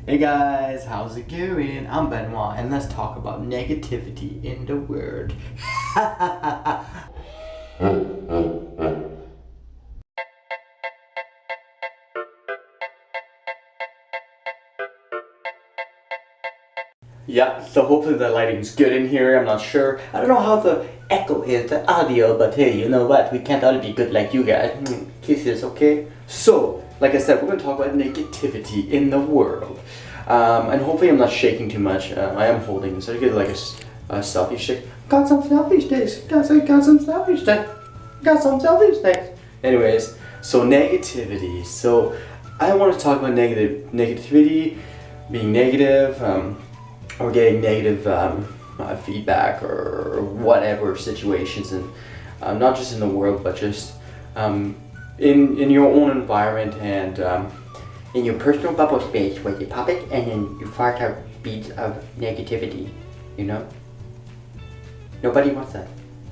Hey guys, how's it going? I'm Benoit and let's talk about negativity in the world. Yeah, so hopefully the lighting's good in here. I'm not sure. I don't know how the echo is, the audio, but hey, you know what? We can't all be good like you guys. Kisses, okay? So, like I said, we're going to talk about negativity in the world. And hopefully I'm not shaking too much. I am holding, so I get like a selfie shake. Got some selfie sticks. Got some selfie sticks. Got some selfie sticks. Anyways, so negativity. So I want to talk about negativity, being negative, or getting negative feedback or whatever situations, and not just in the world, but just in your own environment and in your personal bubble space where you pop it and then you fart out beads of negativity, you know? Nobody wants that.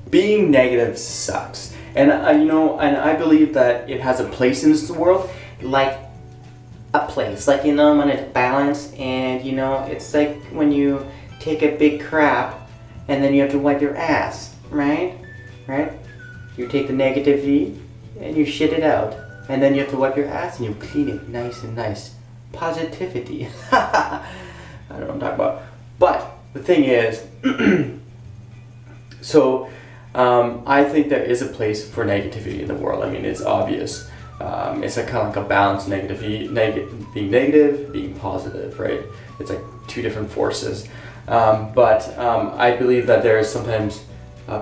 Being negative sucks. And and I believe that it has a place in this world, like a place, like when it's balanced, and it's like when you take a big crap and then you have to wipe your ass, right? You take the negativity and you shit it out, and then you have to wipe your ass and you clean it nice and nice. Positivity. I don't know what I'm talking about. But the thing is, so I think there is a place for negativity in the world. I mean, it's obvious. It's kind of like a balance, being negative, being positive, right? It's like two different forces. But I believe that there is sometimes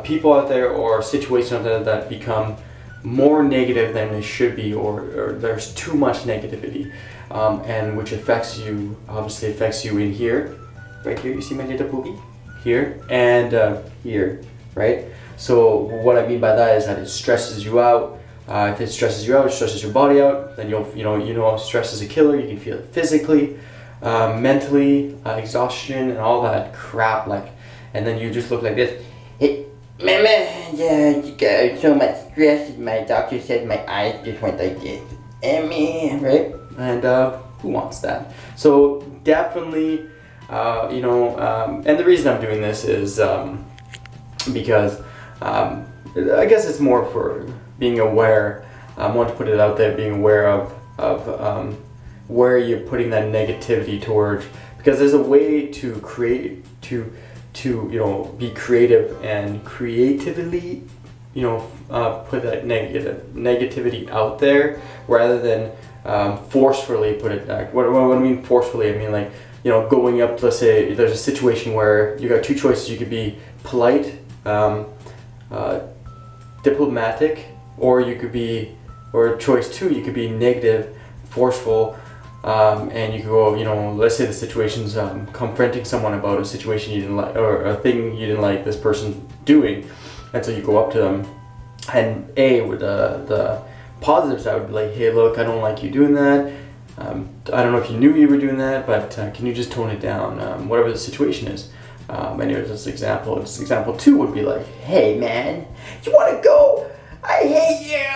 people out there or situations out there that become more negative than they should be, or there's too much negativity, and which obviously affects you in here, right here. You see my little booby? Here and here, right? So what I mean by that is that it stresses you out. If it stresses you out, it stresses your body out, then stress is a killer. You can feel it physically, mentally, exhaustion and all that crap, and then you just look like this. Yeah, you got so much stress. My doctor said my eyes just went like this. Right? And who wants that? So definitely, and the reason I'm doing this is because I guess it's more for being aware. I want to put it out there, being aware of where you're putting that negativity towards, because there's a way to create to be creative and creatively put that negativity out there, rather than forcefully put it back. What I mean forcefully, I mean like going up. Let's say there's a situation where you got two choices. You could be polite, diplomatic, or choice two, you could be negative, forceful, and you could go, let's say the situation's confronting someone about a situation you didn't like, or a thing you didn't like this person doing, and so you go up to them, and with the positive side would be like, hey, look, I don't like you doing that. I don't know if you knew you were doing that, but can you just tone it down, whatever the situation is. Anyways, this example. Example 2 would be like, hey man, you wanna go? I hate you!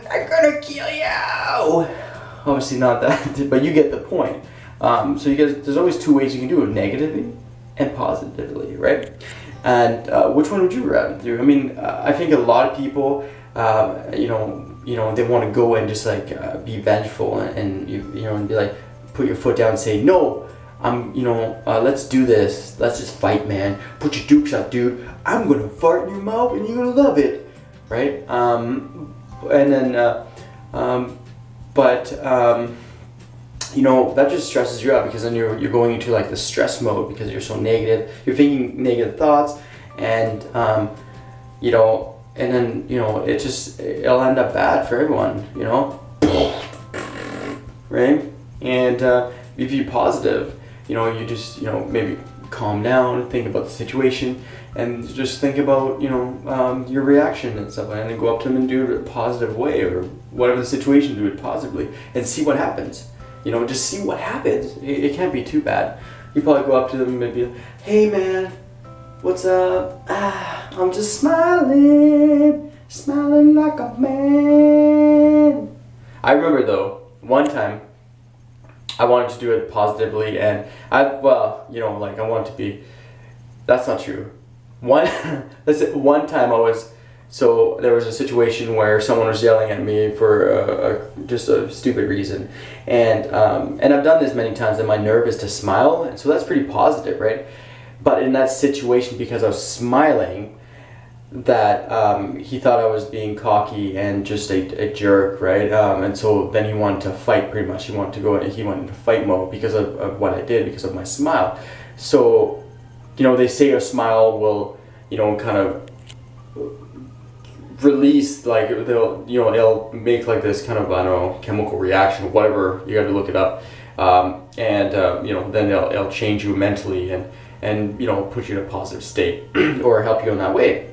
I'm gonna kill you! Obviously not that, but you get the point. So there's always two ways you can do it, negatively and positively, right? And which one would you rather do? I mean, I think a lot of people, they want to go and just be vengeful and be like, put your foot down and say, no, let's do this. Let's just fight, man. Put your dukes up, dude. I'm gonna fart in your mouth and you're gonna love it, right? That just stresses you out, because then you're going into the stress mode, because you're so negative. You're thinking negative thoughts, and it'll end up bad for everyone, right? And if you're positive, you just maybe calm down, think about the situation, and just think about your reaction and stuff, and then go up to them and do it in a positive way, or whatever the situation, do it positively and see what happens. Just see what happens. It can't be too bad. You probably go up to them and be like, hey man, what's up? I'm just smiling like a man. I remember though, one time I wanted to do it positively, and well, you know, like I wanted to be. That's not true. One time there was a situation where someone was yelling at me for just a stupid reason, and I've done this many times, and my nerve is to smile, and so that's pretty positive, right? But in that situation, because I was smiling, that he thought I was being cocky and just a jerk, right? And so then he wanted to fight, pretty much. He went into fight mode because of what I did, because of my smile. So, you know, they say a smile will, you know, kind of release, like, it'll make like this kind of, I don't know, chemical reaction, whatever, you got to look it up. You know, then it'll change you mentally and, you know, put you in a positive state or help you in that way.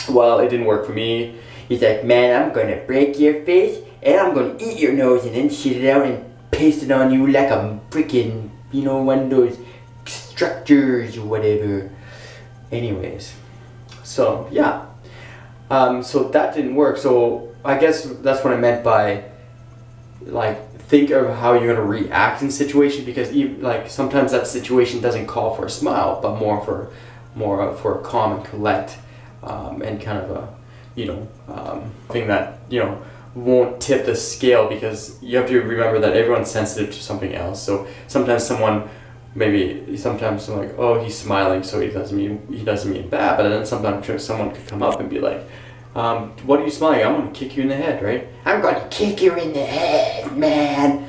Well, it didn't work for me. He's like, man, I'm gonna break your face and I'm gonna eat your nose and then shit it out and paste it on you like a freaking, you know, one of those structures or whatever. Anyways, so yeah, so that didn't work. So I guess that's what I meant by, like, think of how you're gonna react in situation, because even, like, sometimes that situation doesn't call for a smile, but more for a calm and collect. And kind of a, you know, thing that, you know, won't tip the scale, because you have to remember that everyone's sensitive to something else. So sometimes I'm like, oh, he's smiling, so he doesn't mean bad. But then sometimes someone could come up and be like, what are you smiling? I'm gonna kick you in the head, right? I'm gonna kick you in the head, man.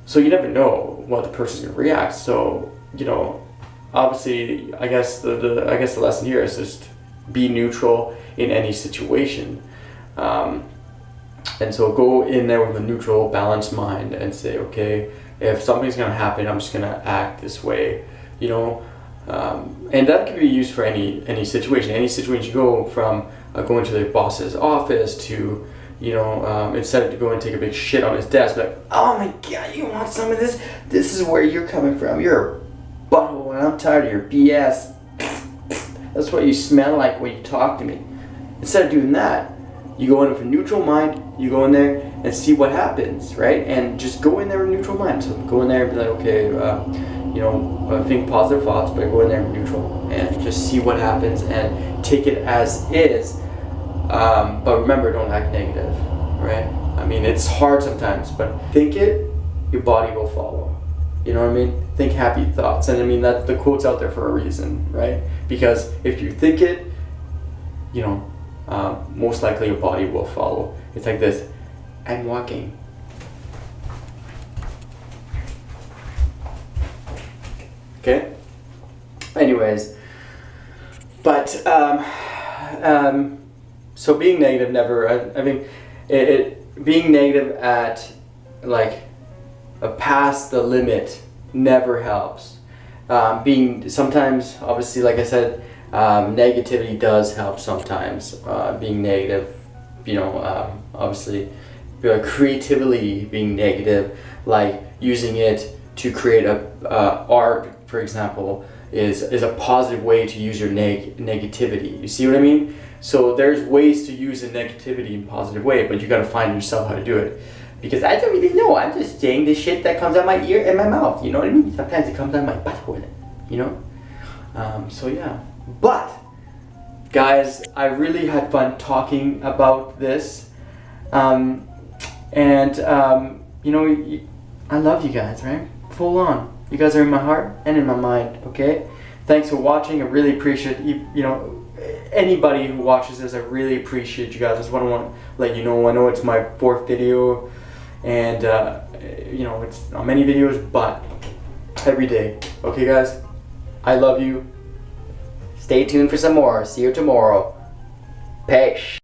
So you never know what the person's gonna react. So, you know, obviously, I guess the lesson here is just be neutral in any situation, and so go in there with a neutral, balanced mind and say, okay, if something's gonna happen, I'm just gonna act this way, you know, and that can be used for any situation. Any situation, you go from going to the boss's office to, you know, instead of going and take a big shit on his desk, like, oh my god, you want some of this? This is where you're coming from. You're a butthole, and I'm tired of your BS. That's what you smell like when you talk to me. Instead of doing that, you go in with a neutral mind, you go in there and see what happens, right? And just go in there with a neutral mind. So go in there and be like, okay, you know, think positive thoughts, but go in there with neutral and just see what happens and take it as is. But remember, don't act negative, right? I mean, it's hard sometimes, but think it, your body will follow. You know what I mean? Think happy thoughts. And I mean, that the quote's out there for a reason, right? Because if you think it, you know, most likely your body will follow. It's like this. I'm walking. Okay? Anyways. But, so being negative never, I mean, being negative at, like, past the limit never helps. Sometimes, obviously, like I said, negativity does help sometimes. Being negative, you know, obviously, creatively being negative, like using it to create art, for example, is a positive way to use your negativity. You see what I mean? So there's ways to use the negativity in a positive way, but you got to find yourself how to do it. Because I don't really know. I'm just saying the shit that comes out my ear and my mouth. You know what I mean? Sometimes it comes out my butthole. You know? So yeah. But, guys, I really had fun talking about this. You know, I love you guys, right? Full on. You guys are in my heart and in my mind, okay? Thanks for watching. I really appreciate, you know, anybody who watches this. I really appreciate you guys. I just want to let you know. I know it's my 4th video. And, you know, it's not many videos, but every day. Okay, guys? I love you. Stay tuned for some more. See you tomorrow. Peace.